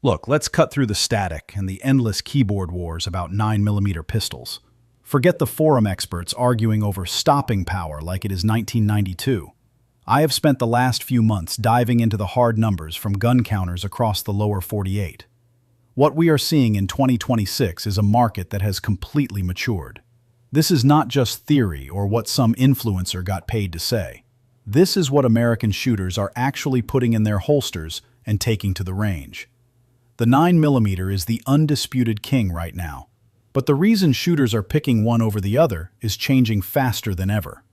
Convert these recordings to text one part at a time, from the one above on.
Look, let's cut through the static and the endless keyboard wars about 9mm pistols. Forget the forum experts arguing over stopping power like it is 1992. I have spent the last few months diving into the hard numbers from gun counters across the lower 48. What we are seeing in 2026 is a market that has completely matured. This is not just theory or what some influencer got paid to say. This is what American shooters are actually putting in their holsters and taking to the range. The 9mm is the undisputed king right now, but the reason shooters are picking one over the other is changing faster than ever.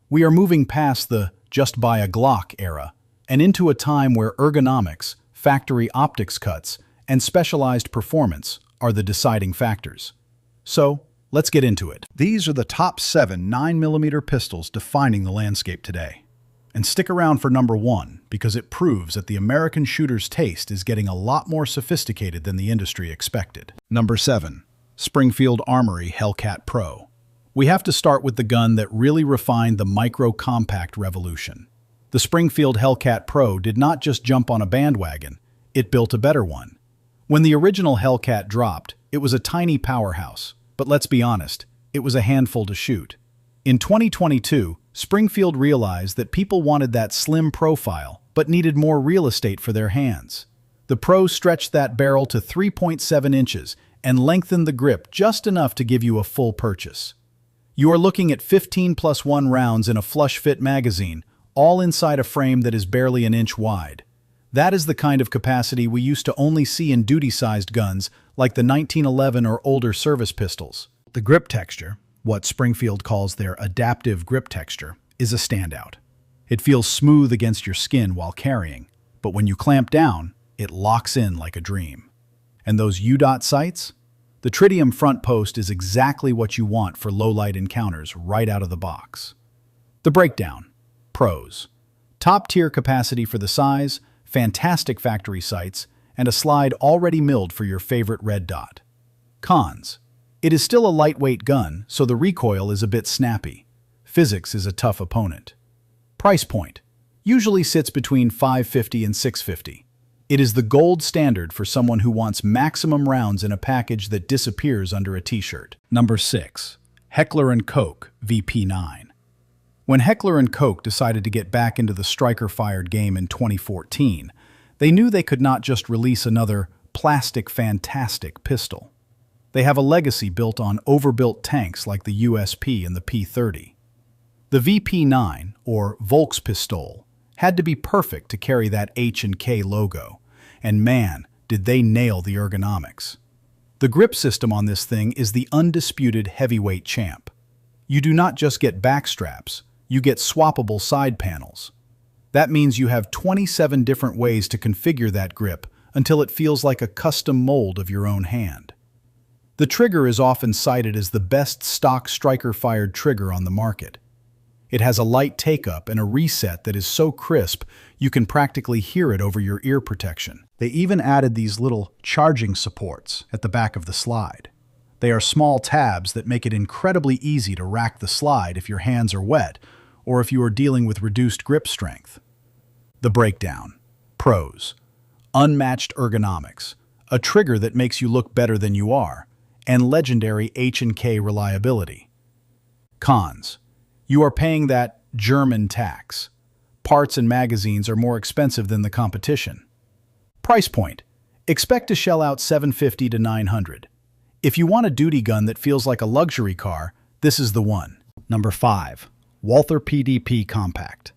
We are moving past the just buy a Glock era and into a time where ergonomics, factory optics cuts, and specialized performance are the deciding factors. So, let's get into it. These are the top 7 9mm pistols defining the landscape today. And stick around for number 1, because it proves that the American shooter's taste is getting a lot more sophisticated than the industry expected. Number 7. Springfield Armory Hellcat Pro. We have to start with the gun that really refined the micro-compact revolution. The Springfield Hellcat Pro did not just jump on a bandwagon, it built a better one. When the original Hellcat dropped, it was a tiny powerhouse, but let's be honest, it was a handful to shoot. In 2022, Springfield realized that people wanted that slim profile, but needed more real estate for their hands. The Pro stretched that barrel to 3.7 inches and lengthened the grip just enough to give you a full purchase. You are looking at 15+1 rounds in a flush-fit magazine, all inside a frame that is barely an inch wide. That is the kind of capacity we used to only see in duty-sized guns like the 1911 or older service pistols. The grip texture, what Springfield calls their adaptive grip texture, is a standout. It feels smooth against your skin while carrying, but when you clamp down, it locks in like a dream. And those U-dot sights? The tritium front post is exactly what you want for low-light encounters right out of the box. The breakdown. Pros. Top-tier capacity for the size, fantastic factory sights, and a slide already milled for your favorite red dot. Cons. It is still a lightweight gun, so the recoil is a bit snappy. Physics is a tough opponent. Price point. Usually sits between $550 and $650. It is the gold standard for someone who wants maximum rounds in a package that disappears under a t-shirt. Number 6. Heckler Koch VP9. When Heckler & Koch decided to get back into the striker-fired game in 2014, they knew they could not just release another plastic fantastic pistol. They have a legacy built on overbuilt tanks like the USP and the P30. The VP9, or Volkspistole, had to be perfect to carry that H&K logo, and man, did they nail the ergonomics. The grip system on this thing is the undisputed heavyweight champ. You do not just get back straps, you get swappable side panels. That means you have 27 different ways to configure that grip until it feels like a custom mold of your own hand. The trigger is often cited as the best stock striker-fired trigger on the market. It has a light take-up and a reset that is so crisp you can practically hear it over your ear protection. They even added these little charging supports at the back of the slide. They are small tabs that make it incredibly easy to rack the slide if your hands are wet or if you are dealing with reduced grip strength. The breakdown. Pros. Unmatched ergonomics, a trigger that makes you look better than you are, and legendary H&K reliability. Cons. You are paying that German tax. Parts and magazines are more expensive than the competition. Price point. Expect to shell out $750 to $900. If you want a duty gun that feels like a luxury car, this is the one. Number 5. Walther PDP Compact.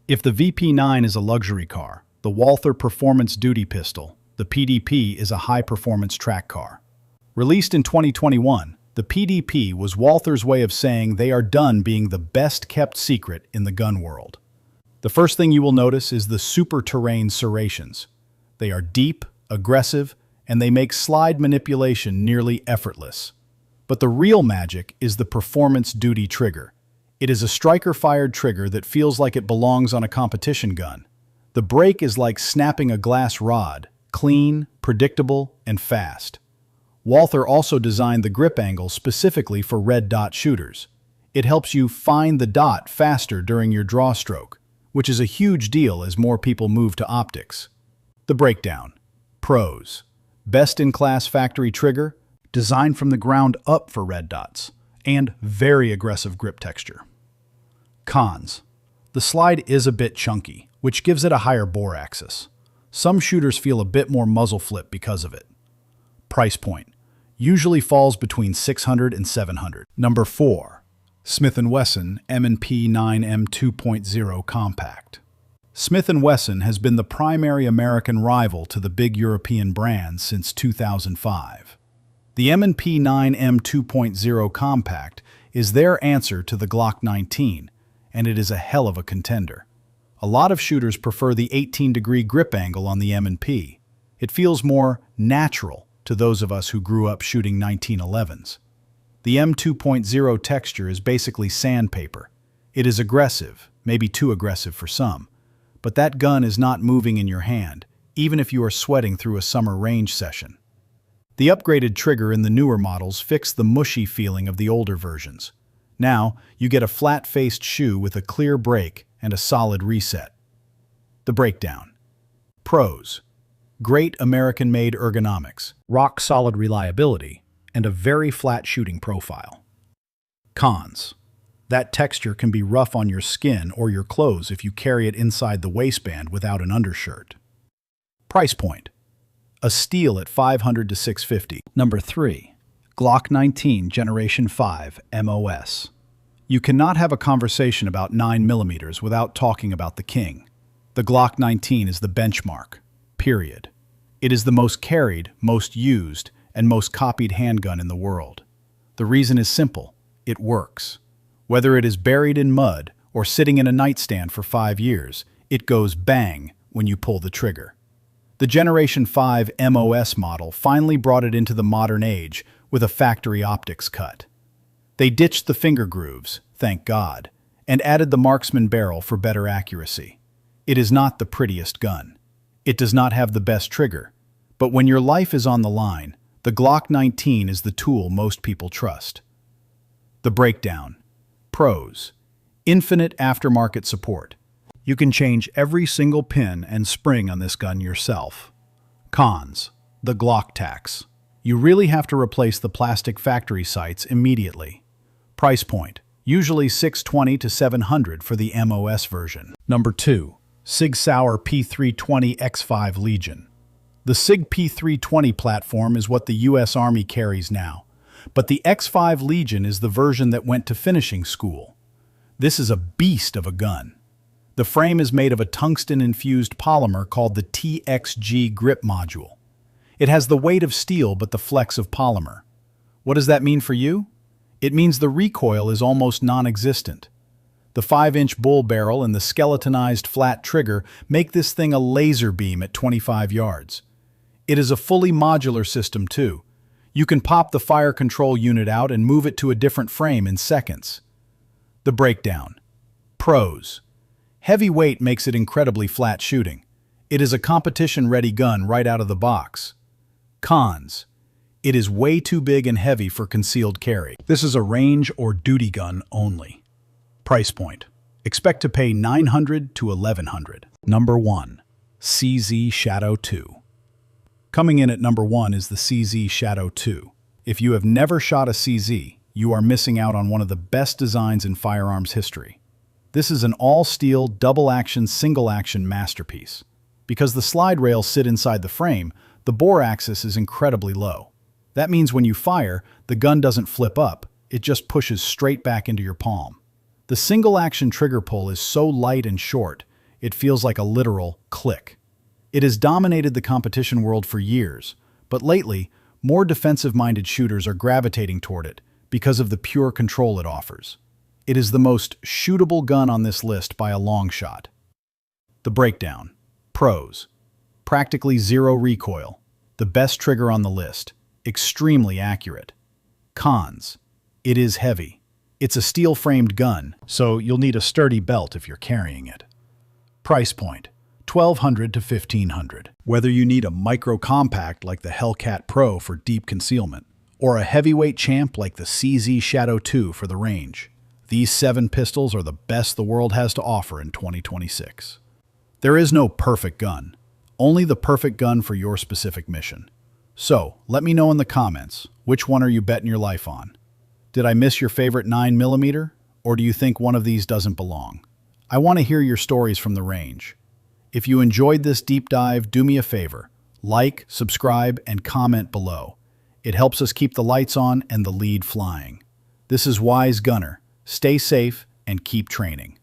If the VP9 is a luxury car, the Walther Performance Duty Pistol, the PDP, is a high-performance track car. Released in 2021, the PDP was Walther's way of saying they are done being the best-kept secret in the gun world. The first thing you will notice is the super terrain serrations. They are deep, aggressive, and they make slide manipulation nearly effortless. But the real magic is the performance duty trigger. It is a striker-fired trigger that feels like it belongs on a competition gun. The break is like snapping a glass rod, clean, predictable, and fast. Walther also designed the grip angle specifically for red dot shooters. It helps you find the dot faster during your draw stroke, which is a huge deal as more people move to optics. The breakdown. Pros: best-in-class factory trigger, designed from the ground up for red dots, and very aggressive grip texture. Cons: the slide is a bit chunky, which gives it a higher bore axis. Some shooters feel a bit more muzzle flip because of it. Price point: usually falls between $600 and $700. Number 4. Smith & Wesson M&P9 M2.0 Compact. Smith & Wesson has been the primary American rival to the big European brands since 2005. The M&P9 M2.0 Compact is their answer to the Glock 19, and it is a hell of a contender. A lot of shooters prefer the 18-degree grip angle on the M&P. It feels more natural to those of us who grew up shooting 1911s. The M2.0 texture is basically sandpaper. It is aggressive, maybe too aggressive for some, but that gun is not moving in your hand, even if you are sweating through a summer range session. The upgraded trigger in the newer models fixed the mushy feeling of the older versions. Now, you get a flat-faced shoe with a clear break and a solid reset. The breakdown. Pros: great American-made ergonomics, rock-solid reliability, and a very flat shooting profile. Cons: that texture can be rough on your skin or your clothes if you carry it inside the waistband without an undershirt. Price point: a steal at $500 to $650. Number 3. Glock 19 Generation 5 MOS. You cannot have a conversation about 9mm without talking about the king. The Glock 19 is the benchmark. Period. It is the most carried, most used, and most copied handgun in the world. The reason is simple: it works. Whether it is buried in mud or sitting in a nightstand for 5 years, it goes bang when you pull the trigger. The Generation 5 MOS model finally brought it into the modern age with a factory optics cut. They ditched the finger grooves, thank God, and added the marksman barrel for better accuracy. It is not the prettiest gun. It does not have the best trigger, but when your life is on the line, the Glock 19 is the tool most people trust. The breakdown. Pros: infinite aftermarket support. You can change every single pin and spring on this gun yourself. Cons: the Glock tax. You really have to replace the plastic factory sights immediately. Price point: usually $620 to $700 for the MOS version. Number 2. SIG Sauer P320 X5 Legion. The SIG P320 platform is what the U.S. Army carries now, but the X5 Legion is the version that went to finishing school. This is a beast of a gun. The frame is made of a tungsten-infused polymer called the TXG grip module. It has the weight of steel but the flex of polymer. What does that mean for you? It means the recoil is almost non-existent. The 5-inch bull barrel and the skeletonized flat trigger make this thing a laser beam at 25 yards. It is a fully modular system too. You can pop the fire control unit out and move it to a different frame in seconds. The breakdown. Pros: heavy weight makes it incredibly flat shooting. It is a competition-ready gun right out of the box. Cons: it is way too big and heavy for concealed carry. This is a range or duty gun only. Price point: expect to pay $900 to $1,100. Number 1. CZ Shadow 2. Coming in at number 1 is the CZ Shadow 2. If you have never shot a CZ, you are missing out on one of the best designs in firearms history. This is an all-steel, double-action, single-action masterpiece. Because the slide rails sit inside the frame, the bore axis is incredibly low. That means when you fire, the gun doesn't flip up, it just pushes straight back into your palm. The single-action trigger pull is so light and short, it feels like a literal click. It has dominated the competition world for years, but lately, more defensive-minded shooters are gravitating toward it because of the pure control it offers. It is the most shootable gun on this list by a long shot. The breakdown. Pros: practically zero recoil, the best trigger on the list, extremely accurate. Cons: it is heavy. It's a steel-framed gun, so you'll need a sturdy belt if you're carrying it. Price point: $1,200 to $1,500. Whether you need a micro-compact like the Hellcat Pro for deep concealment, or a heavyweight champ like the CZ Shadow 2 for the range, these 7 pistols are the best the world has to offer in 2026. There is no perfect gun, Only the perfect gun for your specific mission. So, let me know in the comments, which one are you betting your life on? Did I miss your favorite 9mm? Or do you think one of these doesn't belong? I want to hear your stories from the range. If you enjoyed this deep dive, do me a favor. Like, subscribe, and comment below. It helps us keep the lights on and the lead flying. This is Wise Gunner. Stay safe and keep training.